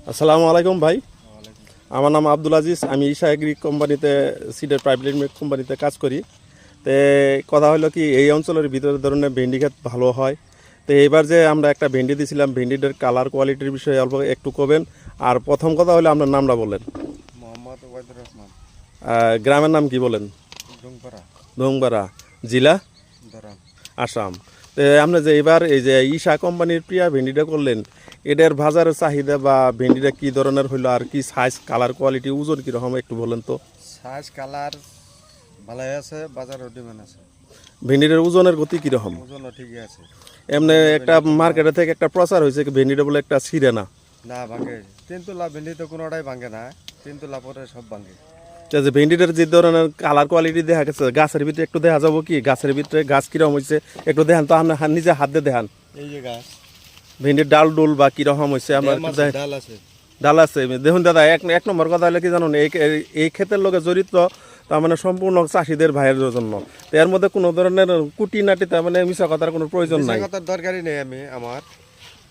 আসসালামু আলাইকুম ভাই। আমার নাম আব্দুল আজিজ। আমি ঈশা এগ্রি কোম্পানিতে সিডের প্রাইভেট লিমিটেড কোম্পানিতে কাজ করি। তো কথা হলো কি, এই অঞ্চলের ভিতরে ধরনের ভেন্ডি ক্ষেত ভালো হয়। তো এবার যে আমরা একটা ভেন্ডি দিয়েছিলাম, ভেন্ডিটার কালার কোয়ালিটির বিষয়ে অল্প একটু করবেন। আর প্রথম কথা হলো আপনার নামটা বলেন। মোহাম্মদ ওবায়দুর রহমান, গ্রামের নাম কি বলেন? ডুংপাড়া, ধুমপাড়া, জেলা ধরাম। আসাম। তো আপনি যে এবার এই যে ঈশা কোম্পানির প্রিয়া ভেন্ডিটা করলেন, এটার বাজারের চাহিদা বা ভেন্ডিটা কি ধরনের হইলো, আর কি সাইজ, কালার, কোয়ালিটি, ওজন কীরকম একটু বলেন তো। সাইজ কালার ভালোই আছে, বাজারও ডিমান্ড আছে। ভেন্ডিটার ওজনের গতি কীরকম? ওজনও ঠিকই আছে। এমনি একটা মার্কেটে থেকে একটা প্রচার হয়েছে কি ভেন্ডিটা বলে একটা ছিঁড়ে না। না ভাঙে, 3 তোলা ভেন্ডি তো কোনোটাই ভাঙে না, 3 তোলা পরে সব ভাঙে। তো যে ভেন্ডিটার যে ধরনের কালার কোয়ালিটি দেখা গেছে, গাছের ভিতরে একটু দেখা যাবো কি, গাছের ভিতরে গাছ কীরকম হয়েছে একটু দেখান তো, আপনি নিজে হাত দিয়ে দেখান। এই যে গাছ, ভেন্ডির ডাল ডুল বা কীরকম হয়েছে আমরা একটু দেখ। ডাল আছে। ডাল আছে দেখুন দাদা। এক নম্বর কথা হলো কি জানুন, এই ক্ষেতের লোকে জড়িত, তার মানে সম্পূর্ণ চাষিদের ভাইয়ের জন্য। তো এর মধ্যে কোনো ধরনের কুটিনাটি, তার মানে মিশা কথার কোনো প্রয়োজন নাই। মিছা কথার দরকারই নেই। আমি আমার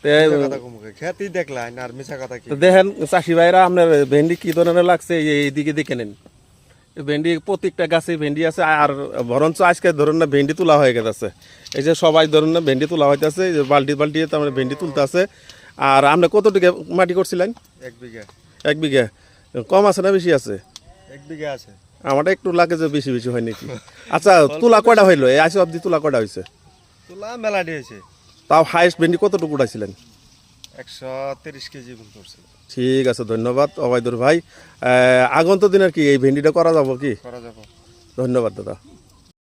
তো মিছা কথা কমুকে খেতি দেখলাম আর মিছা কথা কি। তো দেখেন চাষি ভাইরা, আপনার ভেন্ডি কি ধরনের লাগছে এইদিকে দেখে নেন। ভেন্ডি প্রত্যেকটা গাছে ভেন্ডি আছে। আর বরঞ্চ আজকে ধরুন না ভেন্ডি তোলা হয়ে গেছে। এই যে সবাই ধরুন না ভেন্ডি তোলা হইতেছে, বাল্টি বাল্টি তার মানে ভেন্ডি তুলতে আছে। আর আপনি কতটুকু মাটি করছিলেন? 1 বিঘা। 1 বিঘা। কম আছে না বেশি আছে? 1 বিঘা আছে। আমারটা একটু লাগে যে বেশি বেশি হয় নাকি। আচ্ছা, তুলা কয়টা হইলো এই আইসি অব্দি? তুলা কয়টা হয়েছে? তোলা মেলা দিয়েছে। তাও হাইস্ট ভেন্ডি কতটুকু উঠাইছিলেন? 130 কেজি মতো করছে। ঠিক আছে, ধন্যবাদ অবায়দুর ভাই। আগন্ত দিনের কি এই ভেন্ডিটা করা যাবো কি? করা যাবে। ধন্যবাদ দাদা।